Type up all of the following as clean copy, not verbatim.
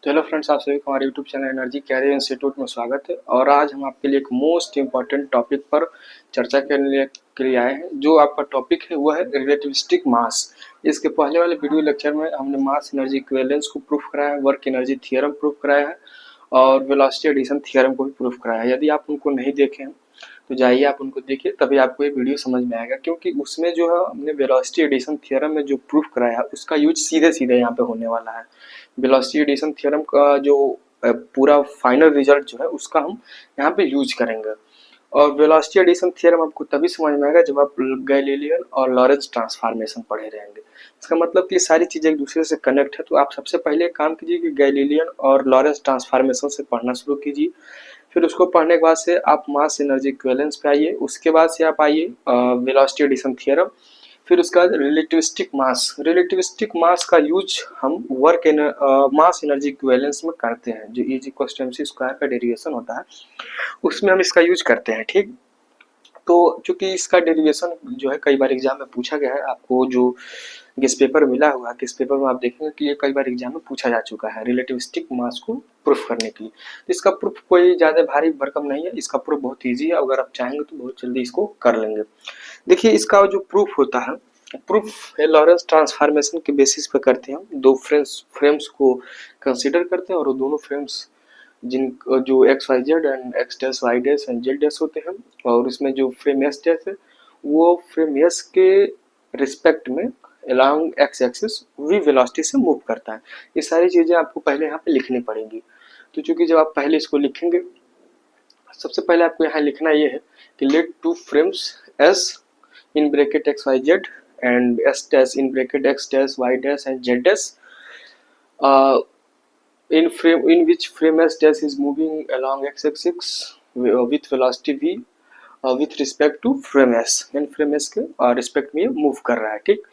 तो hello friends, आप सभी को हमारे YouTube channel energy career institute में स्वागत है। और आज हम आपके लिए एक मोस्ट इम्पॉर्टेंट टॉपिक पर चर्चा के लिए आए हैं। जो आपका टॉपिक है वो है रिलेटिविस्टिक मास। इसके पहले वाले वीडियो लेक्चर में हमने मास एनर्जी इक्विवेलेंस को प्रूफ कराया है, वर्क एनर्जी थ्योरम प्रूफ कराया है और वेलोसिटी एडिशन थ्योरम को भी प्रूफ कराया है। यदि आप उनको नहीं देखे हैं तो जाइए आप उनको देखिए, तभी आपको ये वीडियो समझ में आएगा। क्योंकि उसमें जो है हमने वेलोसिटी एडिशन थ्योरम में जो प्रूफ कराया है उसका यूज सीधे सीधे यहाँ पे होने वाला है। वेलोसिटी एडिशन थ्योरम का जो पूरा फाइनल रिजल्ट जो है उसका हम यहाँ पे यूज करेंगे। और वेलोसिटी एडिशन थ्योरम आपको तभी समझ में आएगा जब आप गैलीलियन और लॉरेंस ट्रांसफॉर्मेशन पढ़े रहेंगे। इसका मतलब कि सारी चीजें एक दूसरे से कनेक्ट है। तो आप सबसे पहले काम कीजिए कि गैलीलियन और लॉरेंस ट्रांसफॉर्मेशन से पढ़ना शुरू कीजिए। फिर उसको पढ़ने के बाद से आप मास एनर्जी इक्विवेलेंस पे आइए। उसके बाद से आप आइए वेलोसिटी एडिशन थ्योरम। फिर उसके बाद रिलेटिविस्टिक मास का यूज हम वर्क मास एनर्जी इक्विवेलेंस में करते हैं, जो E = mc स्क्वायर का डेरिवेशन होता है उसमें हम इसका यूज करते हैं। ठीक, तो चूंकि इसका डेरिवेशन जो है कई बार एग्जाम में पूछा गया है, आपको जो गेस्ट पेपर मिला हुआ है, गेस्ट पेपर में आप देखेंगे कि ये कई बार एग्जाम में पूछा जा चुका है रिलेटिविस्टिक मास को प्रूफ करने के लिए। तो इसका प्रूफ कोई ज़्यादा भारी भरकम नहीं है, इसका प्रूफ बहुत ईजी है। अगर आप चाहेंगे तो बहुत जल्दी इसको कर लेंगे। देखिए, इसका जो प्रूफ होता है, प्रूफ लॉरेंस ट्रांसफॉर्मेशन के बेसिस पे करते हैं हम। दो फ्रेम्स को कंसीडर करते हैं और वो दोनों फ्रेम्स जिन जो x y z and x dash y dash and z dash होते हैं, और इसमें जो फ्रेम एस डैश है वो फ्रेम एस के रिस्पेक्ट में along x axis v velocity से मूव करता है। ये सारी चीजें आपको पहले यहाँ पे लिखनी पड़ेंगी। तो चूंकि जब आप पहले इसको लिखेंगे, सबसे पहले आपको यहाँ लिखना ये है कि let two frames S in bracket x y z and s dash in bracket x dash y dash and z dash uh, in which frame s dash is moving along x axis with velocity v with respect to frame s, यानी frame s के respect में move कर रहा है। ठीक,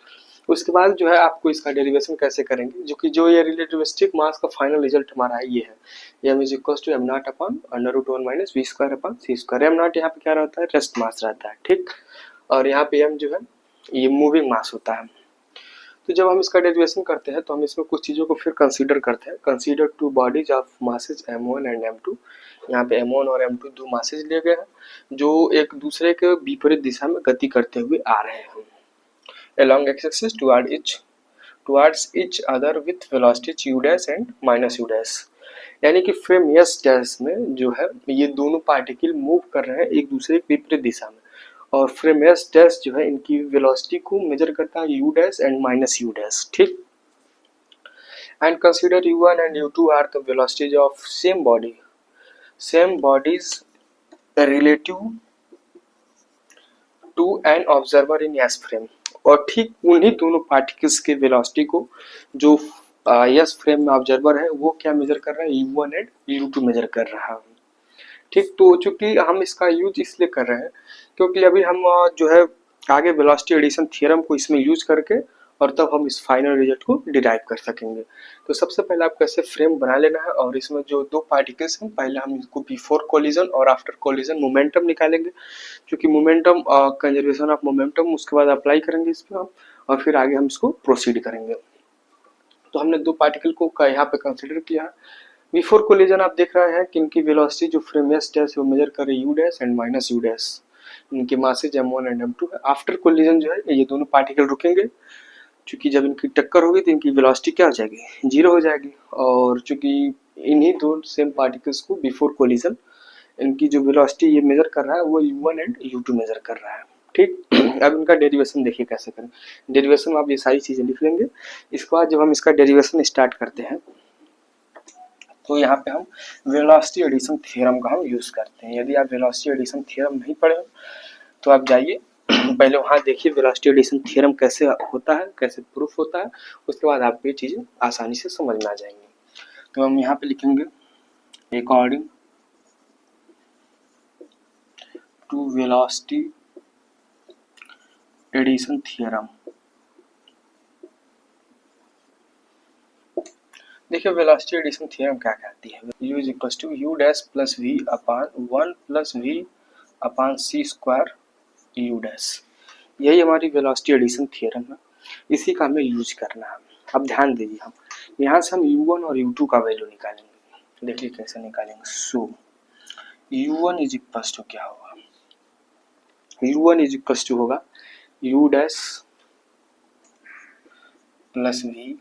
उसके बाद जो है आपको इसका डेरिवेशन कैसे करेंगे, जो कि जो ये रिलेटिविस्टिक मास का फाइनल रिजल्ट हमारा है ये है m = m0 upon √1 - v square upon c square. m0 यहाँ पे क्या रहता है, रेस्ट मास रहता है। ठीक, और यहाँ पे m जो है ये मूविंग मास होता है। तो जब हम इसका डेरिवेशन करते हैं तो हम इसमें कुछ चीज़ों को फिर कंसीडर करते हैं। Consider two bodies of masses m1 and m2। यहाँ पे m1 और m2 दो मासेज लिए गए हैं जो एक दूसरे के विपरीत दिशा में गति करते हुए आ रहे हैं along x axis towards each other with velocity u dash and minus u dash। यानी कि फ्रेम s डैश में जो है ये दोनों पार्टिकल मूव कर रहे हैं एक दूसरे के विपरीत दिशा में, और फ्रेम एस डैश जो है इनकी वेलोसिटी को मेजर करता है u dash and minus u dash. ठीक, and consider u1 and u2 are the velocities of same bodies relative to an observer in S frame. और ठीक उन्हीं दोनों पार्टिकल्स के वेलोसिटी को जो एस फ्रेम में ऑब्जर्वर है वो क्या मेजर कर रहा है, u1 एंड u2 मेजर कर रहा है। ठीक, तो चूंकि हम इसका यूज इसलिए कर रहे हैं क्योंकि अभी हम जो है आगे वेलोसिटी एडिशन थ्योरम को इसमें यूज करके और तब हम इस फाइनल रिजल्ट को डिराइव कर सकेंगे। तो सबसे पहले आपको ऐसे फ्रेम बना लेना है और इसमें जो दो पार्टिकल्स हैं पहले हम इसको बिफोर कोलिजन और आफ्टर कोलिजन मोमेंटम निकालेंगे। क्योंकि मोमेंटम कंजर्वेशन ऑफ मोमेंटम उसके बाद अप्लाई करेंगे इस पर हम, और फिर आगे हम इसको प्रोसीड करेंगे। तो हमने दो पार्टिकल को यहाँ पे कंसिडर किया है। बिफोर कोलिजन आप देख रहे हैं कि इनकी वेलोसिटी जो फ्रेम एस डैश वो मेजर कर रही है u dash and minus u dash. इनके मासेज m1 एंड m2 है। आफ्टर कोलिजन जो है ये दोनों पार्टिकल रुकेंगे, क्योंकि जब इनकी टक्कर होगी तो इनकी वेलोसिटी क्या हो जाएगी, 0 हो जाएगी। और चूंकि इन्हीं दो सेम पार्टिकल्स को बिफोर कोलिजन इनकी जो वेलोसिटी ये मेजर कर रहा है वो u1 एंड u2 मेजर कर रहा है। ठीक, अब इनका डेरिवेशन देखिए कैसे करें। डेरिवेशन में आप ये सारी चीजें लिख लेंगे। इसके बाद जब हम इसका डेरिवेशन स्टार्ट करते हैं तो यहाँ पे हम वेलोसिटी एडिशन थ्योरम का हम यूज करते हैं। यदि आप वेलोसिटी एडिशन थ्योरम नहीं पढ़े तो आप जाइए पहले वहाँ देखिए वेलोसिटी एडिशन थ्योरम कैसे होता है, कैसे प्रूफ होता है, उसके बाद आपको ये चीजें आसानी से समझ में आ जाएंगी। तो हम यहाँ पे लिखेंगे according to velocity addition theorem. देखिए वेलोसिटी एडिशन थ्योरम क्या कहती है, u = u dash plus v upon 1 plus v upon c square u dash. यही हमारी वेलोसिटी एडिशन थ्योरम है, इसी का हमें यूज करना है। अब ध्यान दीजिए, हम यहाँ से हम u1 और u2 का वैल्यू निकालेंगे। देखिए कैसे निकालेंगे। सो u1 इज इक्वल टू क्या होगा, u1 इज इक्वल टू होगा u dash plus v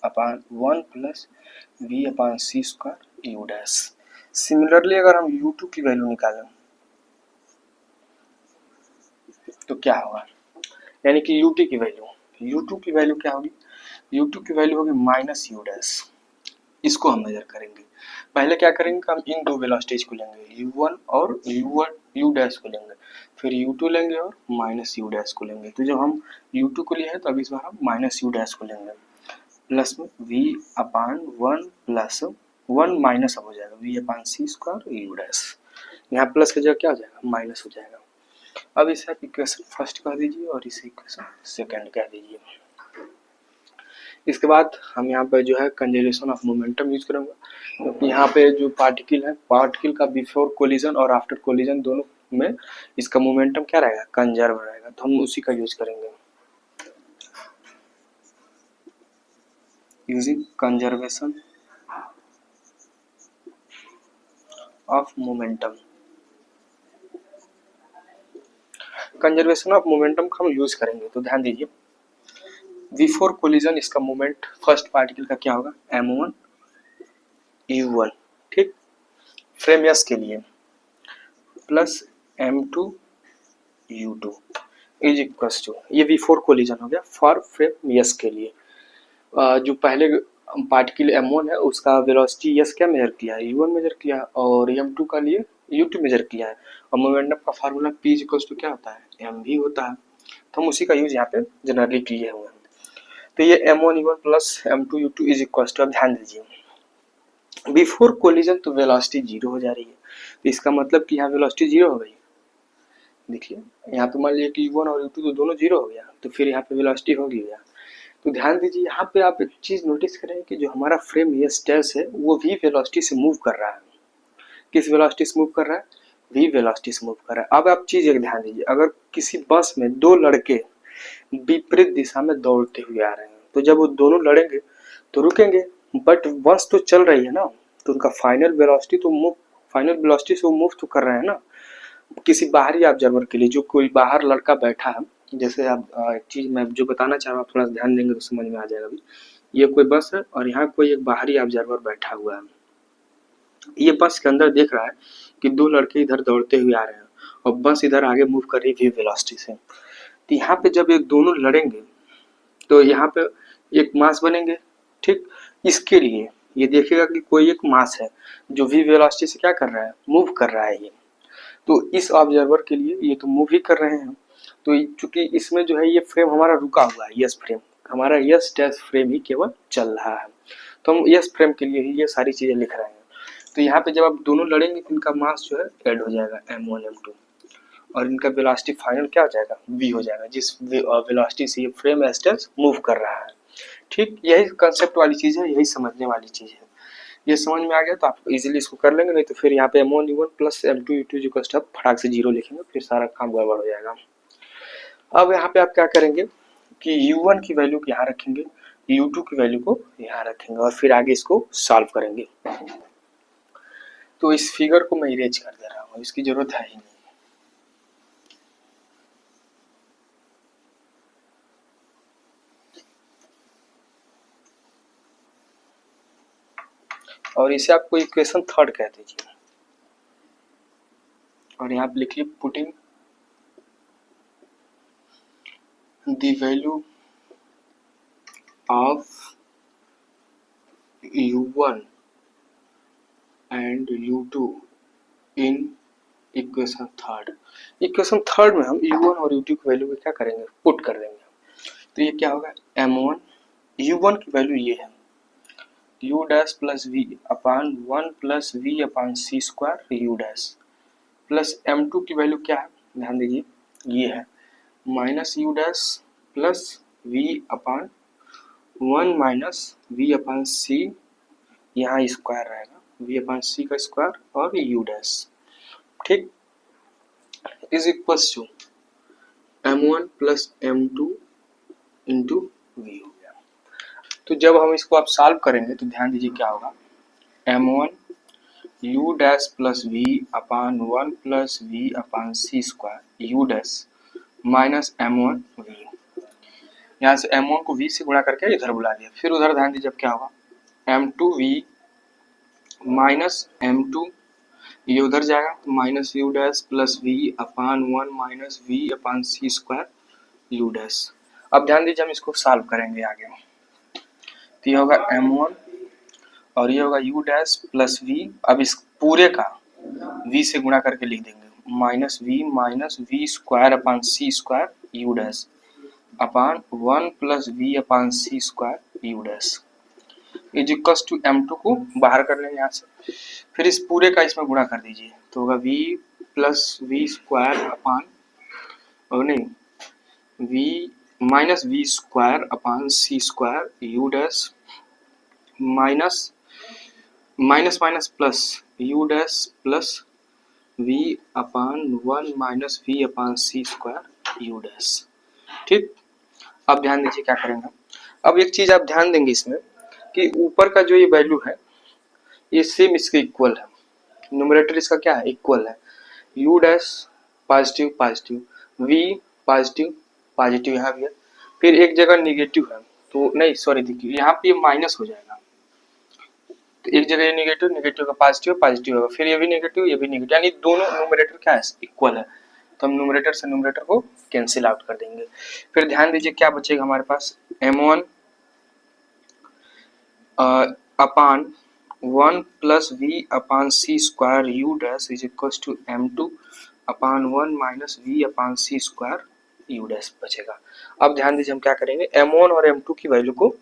upon 1 plus v upon सी स्क्वायर u डैश। सिमिलरली अगर हम u2 की वैल्यू निकालें तो क्या होगा, यानी कि u2 की वैल्यू क्या होगी, u2 की वैल्यू होगी माइनस u डैश। इसको हम मेजर करेंगे। पहले क्या करेंगे, हम इन दो वेलोसिटीज को लेंगे, u1 और u डैश को लेंगे, फिर u2 लेंगे और माइनस u डैश को लेंगे। तो जब हम u2 को लिए हैं तो अब इस बार हम माइनस u डैश को लेंगे, प्लस में v अपान 1 प्लस 1 माइनस अब हो जाएगा v अपान सी स्क्वायर u डैश। यहाँ प्लस की जगह क्या हो जाएगा, माइनस हो जाएगा। अब इसे आप इक्वेशन फर्स्ट कह दीजिए और इसे इक्वेशन सेकंड कह दीजिए। इसके बाद हम यहाँ पे जो है कंजर्वेशन ऑफ मोमेंटम यूज करेंगे, क्योंकि यहाँ पे जो पार्टिकल है, पार्टिकल का बिफोर कोलिजन और आफ्टर कोलिजन दोनों में इसका मोमेंटम क्या रहेगा, कंजर्व रहेगा, तो हम उसी का यूज करेंगे। Using conservation of momentum, conservation of momentum का हम यूज करेंगे। तो ध्यान दीजिए, बिफोर कोलिजन इसका मोमेंट फर्स्ट पार्टिकल का क्या होगा, m1 u1, ठीक, फ्रेम यस के लिए, plus m2 u2 is equal to, ये बिफोर कोलिजन हो गया। फॉर फ्रेम यस के लिए जो पहले पार्टिकल m1 है उसका वेलोसिटी यस क्या मेजर किया है, u1 मेजर किया है, और m2 का लिए u2 मेजर किया है, और मोमेंटम का formula p is equal to क्या होता है, mv होता है। तो हम उसी का यूज यहाँ पे जनरली किए हुए हैं। तो ये m1 u1 plus m2 u2 is equal to, अब ध्यान दीजिए बिफोर कोलिजन तो वेलोसिटी जीरो हो जा रही है, तो इसका मतलब कि यहाँ वेलोसिटी जीरो हो गई। देखिए यहाँ पे मान लीजिए कि u1 और u2 तो दोनों जीरो हो गया, तो फिर यहाँ पे वेलोसिटी हो गया। तो ध्यान दीजिए यहाँ पे आप एक चीज नोटिस करें कि जो हमारा फ्रेम ये स्टेल्स है वो v वेलोसिटी से मूव कर रहा है। किस वेलोसिटी से मूव कर रहा है, v वेलोसिटी से मूव कर रहा है। अब आप चीज एक ध्यान दीजिए, अगर किसी बस में दो लड़के विपरीत दिशा में दौड़ते हुए आ रहे हैं, तो जब वो दोनों लड़ेंगे तो रुकेंगे, बट बस तो चल रही है ना, तो उनका फाइनल वेलोसिटी से वो मूव तो कर रहे हैं ना। किसी बाहरी ऑब्जर्वर के लिए, जो कोई बाहर लड़का बैठा है, जैसे आप एक चीज मैं जो बताना चाह रहा हूँ, थोड़ा ध्यान देंगे तो समझ में आ जाएगा। अभी ये कोई बस है और यहाँ कोई एक बाहरी ऑब्जर्वर बैठा हुआ है, ये बस के अंदर देख रहा है कि दो लड़के इधर दौड़ते हुए आ रहे हैं और बस इधर आगे मूव कर रही है वेलोसिटी से। तो यहाँ पे जब ये दोनों लड़ेंगे तो यहाँ पे एक मास बनेंगे, ठीक। इसके लिए ये देखेगा कि कोई एक मास है जो v वेलोसिटी से क्या कर रहा है, मूव कर रहा है ये। तो इस ऑब्जर्वर के लिए ये तो मूव ही कर रहे हैं, तो चूंकि इसमें जो है ये फ्रेम हमारा रुका हुआ है, यस फ्रेम हमारा, यस डैश फ्रेम ही केवल चल रहा है, तो हम यस फ्रेम के लिए ही ये सारी चीजें लिख रहे हैं। तो यहाँ पे जब आप दोनों लड़ेंगे तो इनका मास जो है ऐड हो जाएगा m1 m2, और इनका वेलोसिटी फाइनल क्या हो जाएगा, v हो जाएगा, जिस वेलोसिटी से ये फ्रेम एस्टेंस मूव कर रहा है। ठीक, यही कंसेप्ट वाली चीज है, यही समझने वाली चीज है। ये समझ में आ गया तो आप इजीली इसको कर लेंगे, नहीं तो फिर यहाँ पे m1 u1 plus m2 u2 जो कस्ट फटाक से जीरो लिखेंगे, फिर सारा काम गड़बड़ हो जाएगा। अब यहाँ पे आप क्या करेंगे कि u1 की वैल्यू को यहाँ रखेंगे, u2 की वैल्यू को यहाँ रखेंगे, और फिर आगे इसको सॉल्व करेंगे। तो इस फिगर को मैं इरेज कर दे रहा हूँ, इसकी जरूरत है ही नहीं। और इसे आपको इक्वेशन थर्ड कह दीजिए, और यहाँ पे लिखिए putting the value of u1 and u2 in equation third. Equation third में हम u1 और u2 की वैल्यू को क्या करेंगे, पुट कर देंगे। तो ये क्या होगा, m1 u1 की वैल्यू ये है u dash plus v upon 1 plus v upon सी square u dash, plus m2 की वैल्यू क्या है, ध्यान दीजिए ये है minus u dash plus v upon 1 minus v upon C, यहाँ स्क्वायर रहेगा v अपान सी का स्क्वायर और u डैश, ठीक, is equals to m1 plus m2 into v हो गया। तो जब हम इसको आप सॉल्व करेंगे तो ध्यान दीजिए क्या होगा, m1 u dash plus v upon 1 plus v upon सी square u dash minus m1 v। यहाँ से m1 को v से गुणा करके इधर बुला लिया, फिर उधर ध्यान दीजिए अब क्या होगा, m2 v माइनस m2, ये उधर जाएगा तो minus you dash plus we upon 1 minus v upon C square you dash. अब ध्यान दीजिए हम इसको सॉल्व करेंगे आगे, तो ये होगा m1 और ये होगा u डैश प्लस v। अब इस पूरे का v से गुणा करके लिख देंगे, minus v square upon C square you dash upon 1 plus we upon C square you dash is equals to m2 को बाहर कर लेंगे यहाँ से, फिर इस पूरे का इसमें गुणा कर दीजिए तो होगा v plus we square upon, और नहीं, v minus we square upon C square you dash minus minus minus plus u dash plus v upon 1 minus v upon C square you dash. ठीक, अब ध्यान दीजिए क्या करेंगे, अब एक चीज आप ध्यान देंगे इसमें कि ऊपर का जो ये वैल्यू है ये सेम इसके इक्वल है, न्यूमरेटर इसका क्या है, इक्वल है, u dash positive positive, v positive positive यहाँ भी है, फिर एक जगह निगेटिव है तो नहीं सॉरी देखिए यहाँ पे माइनस हो जाएगा, तो एक जगह ये निगेटिव निगेटिव का पॉजिटिव पॉजिटिव होगा, फिर ये भी निगेटिव, यानी दोनों न्यूमरेटर क्या है, इक्वल है, तो हम न्यूमरेटर से न्यूमरेटर को कैंसिल आउट कर देंगे। फिर ध्यान दीजिए क्या बचेगा हमारे पास, m1 upon 1 plus we upon C square you dash is equal to m2 upon 1 minus v upon C square you dash बचेगा। अब ध्यान दीजिए हम क्या करेंगे, m1 और m2 की वैल्यू को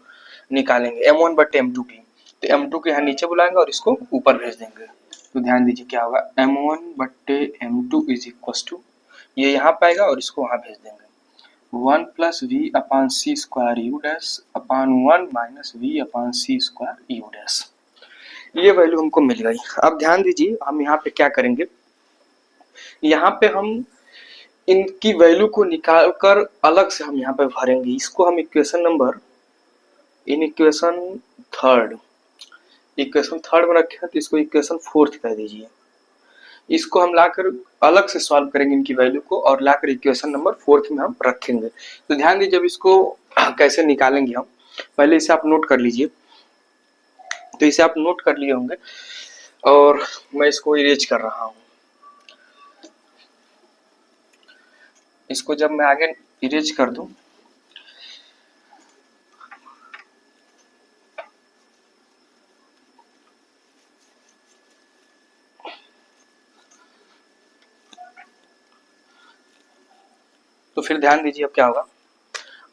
निकालेंगे, m1 बटे m2 की, तो m2 को यहाँ नीचे बुलाएंगे और इसको ऊपर भेज देंगे, तो ध्यान दीजिए क्या होगा, m1 बटे m2 इज इक्वल टू, ये यहाँ पे आएगा और इसको वहाँ भेज देंगे, 1 plus we upon C square you dash upon 1 minus v upon C square you dash. ये वैल्यू हमको मिल गई। अब ध्यान दीजिए हम यहाँ पे क्या करेंगे, यहाँ पे हम इनकी वैल्यू को निकाल कर अलग से हम यहाँ पे भरेंगे, इसको हम equation number, in equation third में रखे हैं तो इसको इक्वेशन फोर्थ कह दीजिए, इसको हम लाकर अलग से सॉल्व करेंगे इनकी वैल्यू को और लाकर इक्वेशन नंबर फोर्थ में हम रखेंगे। तो ध्यान दीजिए जब इसको कैसे निकालेंगे हम, पहले इसे आप नोट कर लीजिए, तो इसे आप नोट कर लिए होंगे और मैं इसको इरेज कर रहा हूं, इसको जब मैं आगे इरेज कर दूं तो फिर ध्यान दीजिए अब क्या होगा,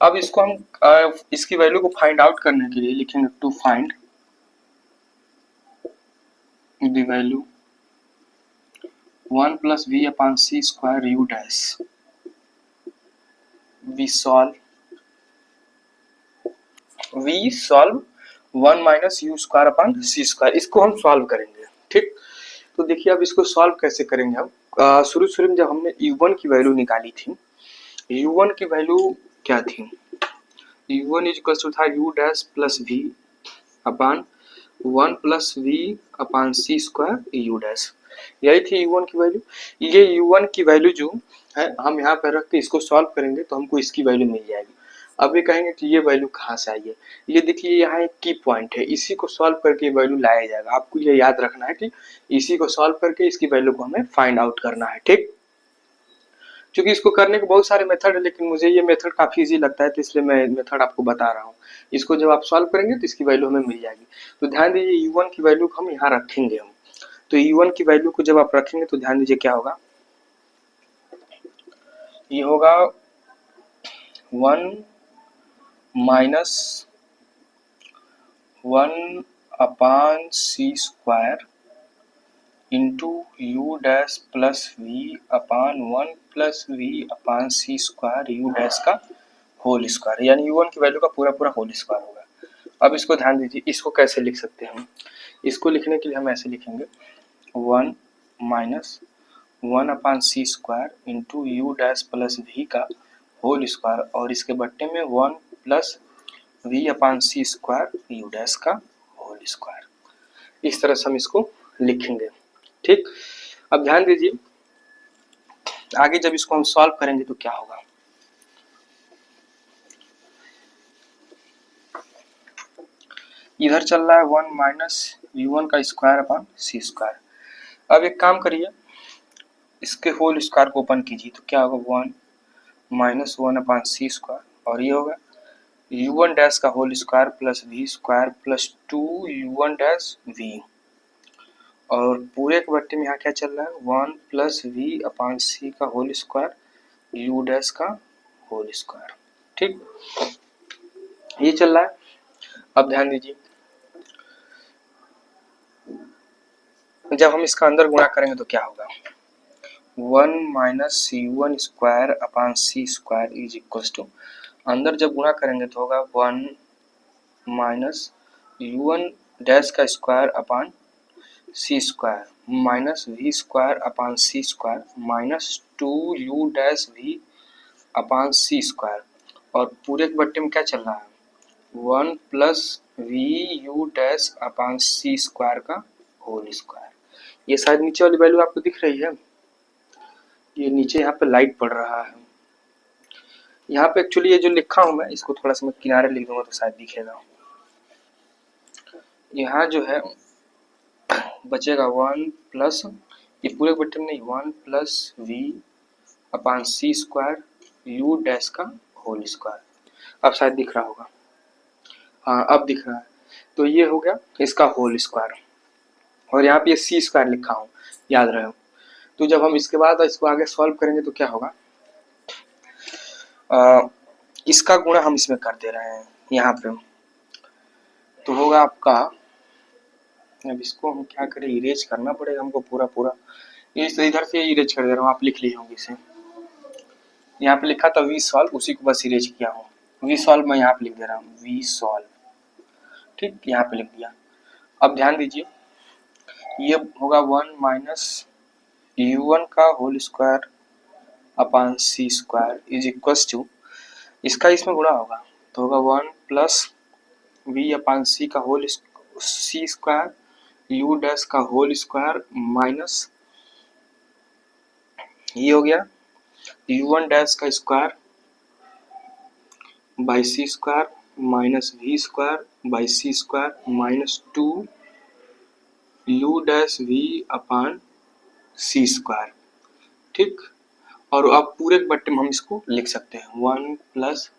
अब इसको हम इसकी वैल्यू को फाइंड आउट करने के लिए लिखेंगे to find the value 1 plus we upon C square you dash, we solve 1 minus u square upon C square, इसको हम सॉल्व करेंगे। ठीक, तो देखिए अब इसको सॉल्व कैसे करेंगे हम, शुरू में जब हमने u1 की वैल्यू निकाली थी, u1 की वैल्यू क्या थी, u1 इज इक्वल टू था u dash plus v upon 1 plus v upon C square you dash, यही थी u1 की वैल्यू। ये u1 की वैल्यू जो है हम यहाँ पर रख के इसको सॉल्व करेंगे तो हमको इसकी वैल्यू मिल जाएगी। अब ये कहेंगे कि ये वैल्यू कहाँ से आई है, ये देखिए यहाँ एक की पॉइंट है, इसी को सॉल्व करके वैल्यू लाया जाएगा, आपको ये याद रखना है कि इसी को सॉल्व करके इसकी वैल्यू को हमें फाइंड आउट करना है। ठीक, क्योंकि इसको करने के बहुत सारे मेथड है लेकिन मुझे ये मेथड काफी इजी लगता है तो इसलिए मैं मेथड आपको बता रहा हूँ, इसको जब आप सॉल्व करेंगे तो इसकी वैल्यू हमें मिल जाएगी। तो ध्यान दीजिए u1 की वैल्यू को हम यहाँ रखेंगे, हम तो u1 की वैल्यू को जब आप रखेंगे तो ध्यान दीजिए क्या होगा, ये होगा 1 minus 1 upon C square into u dash plus we upon 1 plus we upon C square you dash का होल स्क्वायर, यानी u1 की वैल्यू का पूरा होल स्क्वायर होगा। अब इसको ध्यान दीजिए, इसको कैसे लिख सकते हैं हम, इसको लिखने के लिए हम ऐसे लिखेंगे 1 माइनस 1 अपान सी square into u dash plus v का होल स्क्वायर और इसके बट्टे में 1 plus v upon C square you dash का होल स्क्वायर। इस तरह से हम इसको लिखेंगे। ठीक, अब ध्यान दीजिए आगे जब इसको हम सॉल्व करेंगे तो क्या होगा। इधर चल रहा है 1 माइनस v1 का स्क्वायर अपान सी स्क्वायर। अब एक काम करिए, इसके होल स्क्वायर को ओपन कीजिए तो क्या होगा 1 माइनस 1 अपान सी स्क्वायर और ये होगा u1 डैश का whole square plus v square plus 2 u1 dash v और पूरे के बट्टे में यहाँ क्या चल रहा है 1 प्लस v अपान सी का होल स्क्वायर u डैश का होल स्क्वायर। ठीक, ये चल रहा है। अब ध्यान दीजिए जब हम इसका अंदर गुणा करेंगे तो क्या होगा 1 minus c one square upon C square is equal to, अंदर जब गुणा करेंगे तो होगा 1 माइनस u1 डैश का square upon C square minus we square upon C square minus 2 u dash v upon C square और पूरे के बट्टे में क्या चल रहा है 1 plus v u dash upon सी स्क्वायर का होल स्क्वायर। ये शायद नीचे वाली वैल्यू आपको दिख रही है, ये नीचे यहाँ पे लाइट पड़ रहा है। यहाँ पे एक्चुअली ये जो लिखा हूँ मैं इसको थोड़ा सा मैं किनारे लिख दूंगा तो शायद दिखेगा। यहाँ जो है बचेगा 1 प्लस ये पूरे बट्टे में नहीं 1 plus we upon C square you dash का होल स्क्वायर। अब शायद दिख रहा होगा, हाँ अब दिख रहा है। तो ये हो गया इसका होल स्क्वायर और यहाँ पे ये सी स्क्वायर लिखा हूँ, याद रहे हो। तो जब हम इसके बाद इसको आगे सॉल्व करेंगे तो क्या होगा इसका गुणा हम इसमें कर दे रहे हैं यहाँ पे, तो होगा आपका, अब इसको हम क्या करें इरेज करना पड़ेगा हमको पूरा इधर से इरेज कर दे रहा हूँ, आप लिख लिए होंगे इसे। यहाँ पे लिखा था वी सॉल्व, उसी को बस इरेज किया हूँ। वी सॉल्व मैं यहाँ पे लिख दे रहा हूँ वी सॉल्व। ठीक, यहाँ पे लिख दिया। अब ध्यान दीजिए ये होगा 1 माइनस u1 का whole square upon C square is equal to, इसका इसमें गुणा होगा तो होगा 1 प्लस वी अपान सी का whole c square you dash का होल स्क्वायर माइनस ये हो गया u1 डैश का square by c square minus we square by c square minus 2 u dash v upon C square. ठीक, और अब पूरे बट्टे में हम इसको लिख सकते हैं 1 plus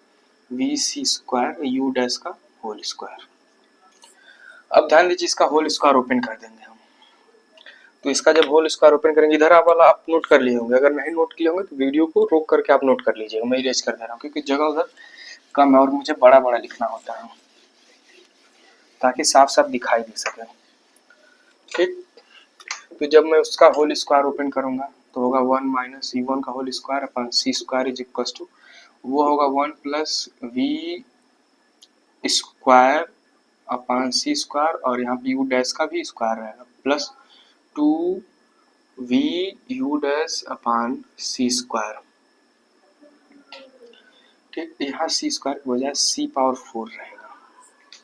v c square you dash का होल स्क्वायर। अब ध्यान दीजिए इसका होल स्क्वायर ओपन कर देंगे हम, तो इसका जब होल स्क्वायर ओपन करेंगे इधर आप वाला आप नोट कर लिए होंगे, अगर नहीं नोट किए होंगे तो वीडियो को रोक करके आप नोट कर लीजिएगा। मैं इरेज कर दे रहा हूँ क्योंकि जगह उधर कम है और मुझे बड़ा बड़ा लिखना होता है ताकि साफ साफ दिखाई दे सके। ठीक, तो जब मैं उसका होल स्क्वायर ओपन करूंगा तो होगा 1 माइनस u1 का whole square upon C square is equal to, वो होगा 1 plus we square upon C square और यहाँ पे यू डैश का भी स्क्वायर रहेगा plus 2 v u dash upon सी स्क्वायर। ठीक, यहाँ सी स्क्वायर की बजाय सी पावर 4 रहेगा,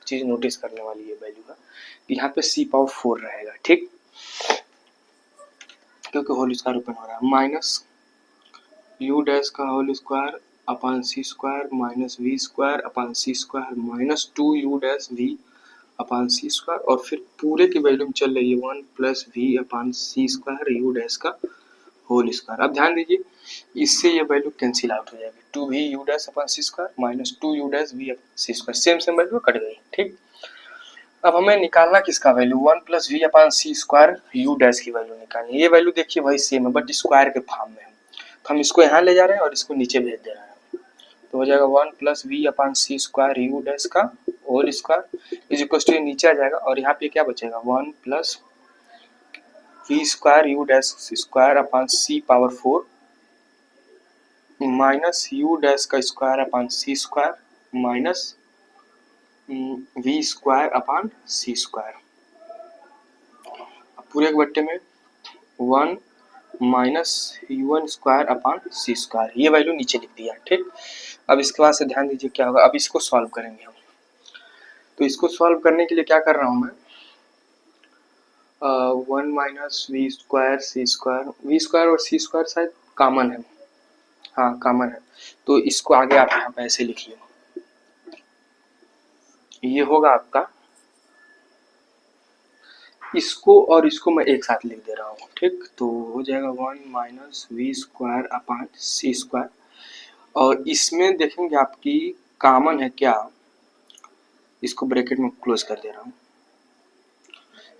चीज नोटिस करने वाली है वैल्यू का, यहाँ पे सी पावर 4 रहेगा। ठीक, क्योंकि होल स्क्वायर ओपन हो रहा है माइनस यू डैश का whole square upon C square minus we square upon C square minus 2 u dash v upon C square और फिर पूरे की वैल्यू में चल रही है 1 plus we upon C square you dash का होल स्क्वायर। अब ध्यान दीजिए इससे ये वैल्यू कैंसिल आउट हो जाएगी 2 वी यू डैश अपान सी square minus 2 u dash v upon सी स्क्वायर, सेम वैल्यू कट गई। ठीक, अब हमें निकालना किसका value 1 plus we upon C square you dash की वैल्यू निकालनी। ये वैल्यू देखिए वही सेम है बट स्क्वायर के फॉर्म में है, तो हम इसको यहाँ ले जा रहे हैं और इसको नीचे भेज दे रहे हैं, तो हो जाएगा 1 plus we upon C square you dash का whole square is equal to नीचे आ जाएगा और यहाँ पे क्या बचेगा 1 plus we square you dash square upon C power 4 minus you dash का square upon C square minus we square upon C square. पूरे के बट्टे में 1 माइनस u1 स्क्वायर अपान सी स्क्वायर, ये वैल्यू नीचे लिख दिया। ठीक, अब इसके बाद से ध्यान दीजिए क्या होगा, अब इसको सॉल्व करेंगे हम। तो इसको सॉल्व करने के लिए क्या कर रहा हूँ मैं, 1 minus we square c square, v square और सी स्क्वायर शायद कॉमन है, हाँ कॉमन है, तो इसको आगे आप यहाँ पे ऐसे लिखिए, ये होगा आपका, इसको और इसको मैं एक साथ लिख दे रहा हूँ, ठीक, तो हो जाएगा 1 minus we square upon C square, और इसमें देखेंगे आपकी कॉमन है क्या, इसको ब्रैकेट में क्लोज कर दे रहा हूँ,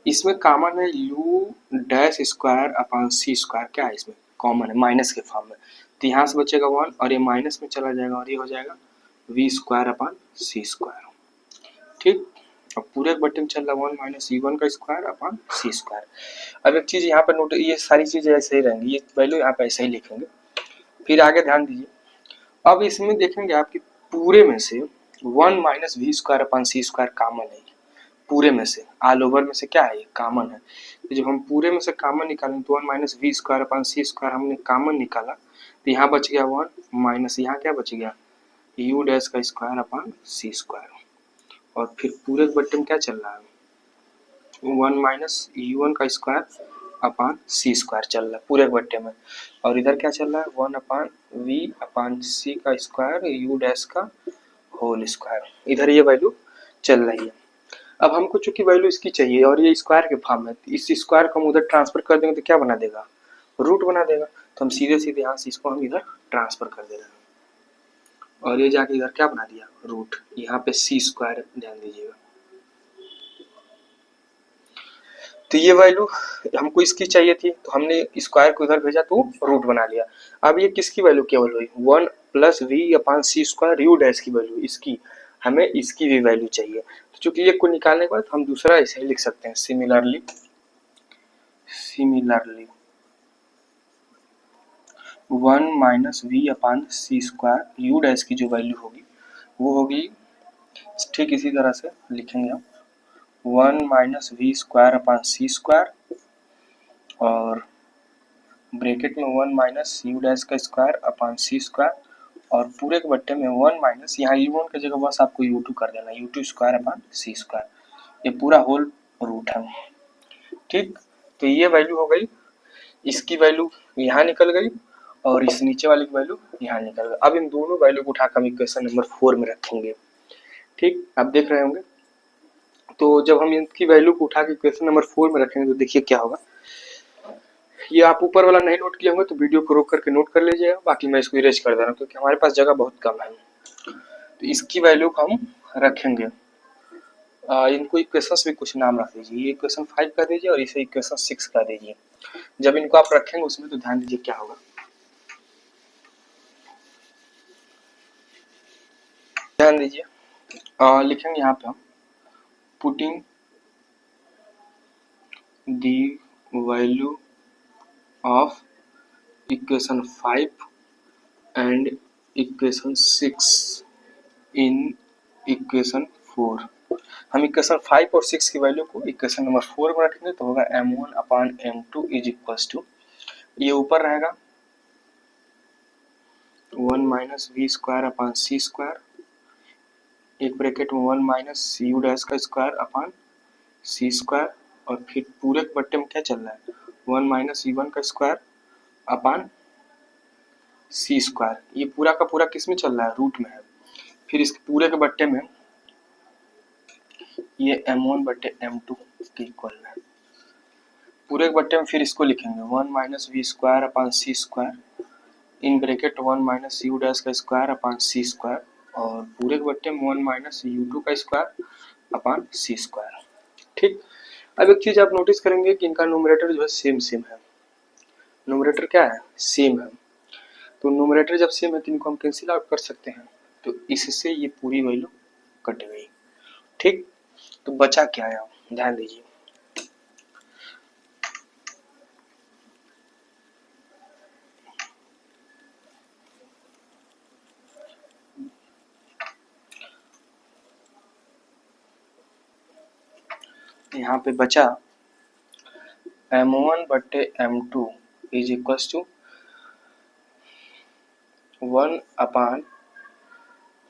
इसमें कॉमन है u डैश स्क्वायर अपान सी स्क्वायर, क्या है इसमें कॉमन है माइनस के फॉर्म में, तो यहाँ से बचेगा 1 और ये माइनस में चला जाएगा और ये हो जाएगा v स्क्वायर अपान सी स्क्वायर, ठीक। अब पूरे बटे में चल रहा है 1 माइनस u1 का स्क्वायर अपान सी स्क्वायर। अब एक चीज़ यहाँ पर नोट, ये सारी चीज़ें ऐसे ही रहेंगी, ये वैल्यू यहाँ पे ऐसे ही लिखेंगे, फिर आगे ध्यान दीजिए, अब इसमें देखेंगे आपकी पूरे में से 1 minus we square upon C square common है, पूरे में से ऑल ओवर में से क्या है, ये कॉमन है, तो जब हम पूरे में से कॉमन निकालें तो 1 minus we square upon C square हमने कॉमन निकाला, तो यहाँ बच गया 1 माइनस यहाँ क्या बच गया u डैश का स्क्वायर अपान सी स्क्वायर, और फिर पूरे बट्टे में क्या चल रहा है 1 माइनस u1 का स्क्वायर अपान सी स्क्वायर चल रहा है पूरे बट्टे में, और इधर क्या चल रहा है 1 अपान वी अपान सी का स्क्वायर u डैश का होल स्क्वायर, इधर ये वैल्यू चल रही है। अब हमको चूंकि वैल्यू इसकी चाहिए और ये स्क्वायर के फॉर्म है, इस स्क्वायर को हम उधर ट्रांसफर कर देंगे तो क्या बना देगा, रूट बना देगा, तो हम सीधे सीधे यहाँ से इसको हम इधर ट्रांसफर कर दे रहे हैं, और ये जाके इधर क्या बना दिया रूट, यहाँ पे सी स्क्वायर ध्यान दीजिएगा, तो ये वैल्यू हमको इसकी चाहिए थी तो हमने स्क्वायर को इधर भेजा तो रूट बना लिया। अब ये किसकी वैल्यू केवल हुई 1 plus we upon C square you dash की वैल्यू, इसकी हमें इसकी भी वैल्यू चाहिए, तो चूंकि ये को निकालने के बाद हम दूसरा ऐसे ही लिख सकते हैं, similarly 1 minus v upon C square you dash की जो वैल्यू होगी वो होगी, ठीक इसी तरह से लिखेंगे हम 1 minus we square upon C square और ब्रैकेट में 1 माइनस यू डैश का स्क्वायर अपान सी स्क्वायर, और पूरे के बट्टे में 1 माइनस यहाँ u1 की जगह बस आपको u2 कर देना, u2 स्क्वायर अपान सी स्क्वायर, ये पूरा होल रूट है, ठीक। तो ये वैल्यू हो गई, इसकी वैल्यू यहाँ निकल गई और इस नीचे वाली की वैल्यू यहाँ निकल गई। अब इन दोनों वैल्यू को उठाकर हम इक्वेशन नंबर 4 में रखेंगे, ठीक, आप देख रहे होंगे। तो जब हम इनकी वैल्यू को उठा के इक्वेशन नंबर 4 में रखेंगे तो देखिए क्या होगा, ये आप ऊपर वाला नहीं नोट किए होंगे तो वीडियो को रोक करके नोट कर लीजिएगा, बाकी मैं इसको इरेज कर दे रहा हूँ क्योंकि हमारे पास जगह बहुत कम है। तो इसकी वैल्यू को हम रखेंगे, इनको इक्वेशंस भी कुछ नाम रख दीजिए, ये इक्वेशन 5 कर दीजिए और इसे इक्वेशन 6 कर दीजिए। जब इनको आप रखेंगे उसमें तो ध्यान दीजिए क्या होगा, ध्यान दीजिए, लिखेंगे यहाँ पे हम putting the value of equation 5 and equation 6 in equation 4। हम इक्वेशन 5 और 6 की वैल्यू को इक्वेशन नंबर 4 में रखेंगे तो होगा m1 upon m2 is equals to, ये ऊपर रहेगा 1 minus we square upon C square, एक ब्रैकेट में 1 माइनस यू डैश का स्क्वायर अपान सी स्क्वायर, और फिर पूरे बट्टे में क्या चल रहा है 1 माइनस u1 का स्क्वायर अपान सी स्क्वायर, ये पूरा का पूरा किस में चल रहा है रूट में है, फिर इसके पूरे के बट्टे में ये m1 बट्टे m2 के इक्वल है, पूरे के बट्टे में फिर इसको लिखेंगे 1 minus we square upon C square in bracket 1 minus you dash का स्क्वायर अपान सी स्क्वायर, और पूरे के बट्टे में 1 माइनस u2 का स्क्वायर अपान सी स्क्वायर, ठीक। अब एक चीज आप नोटिस करेंगे कि इनका न्यूमरेटर जो है सेम सेम है, न्यूमरेटर क्या है सेम है, तो न्यूमरेटर जब सेम है तो इनको हम कैंसिल आउट कर सकते हैं, तो इससे ये पूरी वैल्यू कट गई, ठीक। तो बचा क्या है ध्यान दीजिए, यहाँ पे बचा m1 बट्टे m2 is equals to 1 upon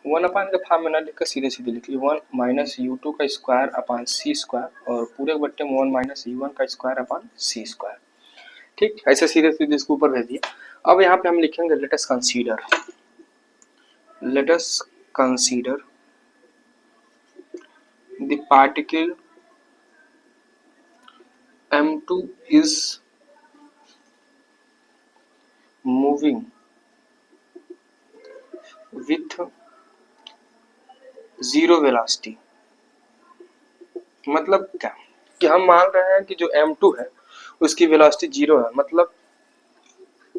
one upon के फॉर्म में ना लिखकर सीधे सीधे लिख लीजिए 1 माइनस U2 का स्क्वायर अपान सी स्क्वायर और पूरे बट्टे में 1 माइनस U1 का स्क्वायर अपान सी स्क्वायर। ठीक, ऐसे सीधे सीधे इसको ऊपर भेज दिया। अब यहाँ पे हम लिखेंगे let us consider the particle M2 is moving with zero velocity। मतलब क्या कि हम मान रहे हैं कि जो M2 है उसकी वेलोसिटी जीरो है, मतलब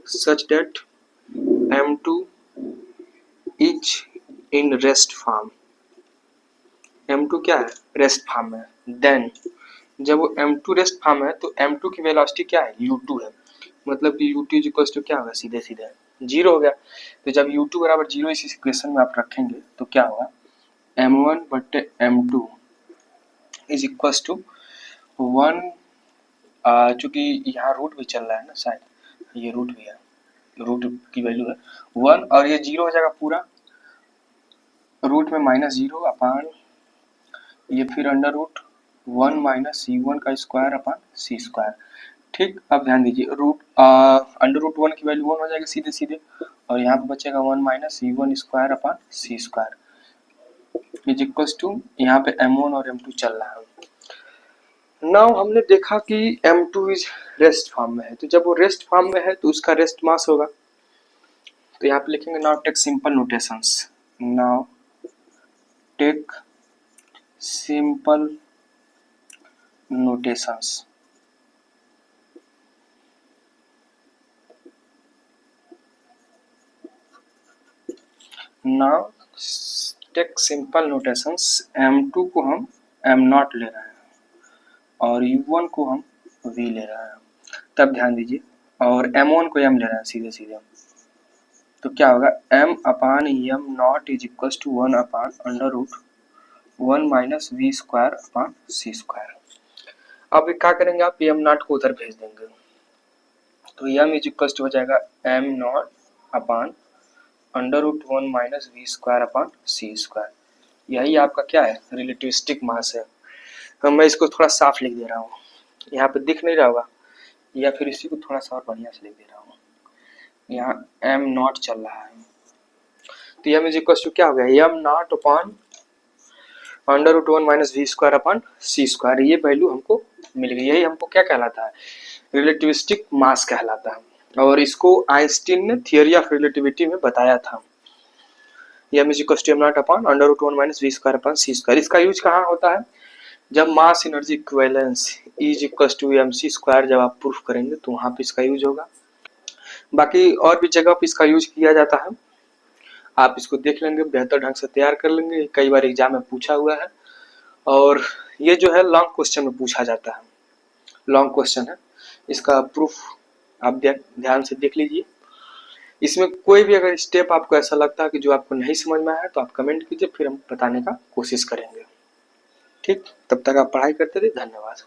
such that M2 is in rest form. M2 क्या है? रेस्ट फॉर्म में। देन जब वो M2 रेस्ट फॉर्म है तो M2 की वेलोसिटी क्या है? U2 है, मतलब कि U2 इज इक्वल टू क्या होगा? सीधे सीधे जीरो हो गया। तो जब U2 बराबर जीरो इस इक्वेशन में आप रखेंगे तो क्या होगा? M1 बट्टे M2 इज इक्वल टू 1, चूंकि यहाँ रूट भी चल रहा है ना, शायद ये रूट भी है, रूट की वैल्यू है 1 और ये जीरो हो जाएगा पूरा, रूट में माइनस जीरो अपान ये फिर अंडर रूट 1 माइनस C1 का स्क्वायर अपान सी स्क्वायर। ठीक, अब ध्यान दीजिए रूट अंडर रूट 1 की वैल्यू 1 हो जाएगी सीधे सीधे और यहाँ पे बचेगा 1 minus C1 square upon C square is equal to, यहाँ पे M1 और M2 चल रहा है। नाउ हमने देखा कि M2 इज रेस्ट फॉर्म में है, तो जब वो रेस्ट फॉर्म में है तो उसका रेस्ट मास होगा। तो यहाँ पे लिखेंगे now take simple notations, now take simple notations. Now take simple notations, M2 को हम M0 ले रहे हैं और U1 को हम V ले रहे हैं, तब ध्यान दीजिए, और M1 को M ले रहे हैं सीधे सीधे, तो क्या होगा? M upon M0 is equal to 1 upon under root 1 minus V square upon C square. अब क्या करेंगे आप? M0 को उधर भेज देंगे तो M इज इक्वल टू हो जाएगा M0 upon under root 1 minus V square upon सी स्क्वायर। यही आपका क्या है? रिलेटिविस्टिक मास है। तो मैं इसको थोड़ा साफ लिख दे रहा हूँ, यहाँ पे दिख नहीं रहा होगा, या फिर इसी को थोड़ा सा और बढ़िया से लिख दे रहा हूँ। यहाँ M0 चल रहा है तो M इज इक्वल टू क्या हो गया? M0 upon under root 1 minus V square upon सी स्क्वायर। ये वैल्यू हमको मिल गई। यही हमको क्या कहलाता है? रिलेटिविस्टिक मास कहलाता है, और इसको आइंस्टीन ने थियरी ऑफ रिलेटिविटी में बताया था। M is equal to M0 upon under root 1 minus V square upon C square. इसका यूज कहाँ होता है? जब mass energy equivalence is equal to MC square जब आप प्रूफ करेंगे तो वहां पे इसका यूज होगा। बाकी और भी जगह पे इसका यूज किया जाता है, आप इसको देख लेंगे, बेहतर ढंग से तैयार कर लेंगे। कई बार एग्जाम में पूछा हुआ है और ये जो है लॉन्ग क्वेश्चन में पूछा जाता है, लॉन्ग क्वेश्चन है, इसका प्रूफ आप ध्यान से देख लीजिए। इसमें कोई भी अगर स्टेप आपको ऐसा लगता है कि जो आपको नहीं समझ में आया तो आप कमेंट कीजिए, फिर हम बताने का कोशिश करेंगे। ठीक, तब तक आप पढ़ाई करते रहिए। धन्यवाद।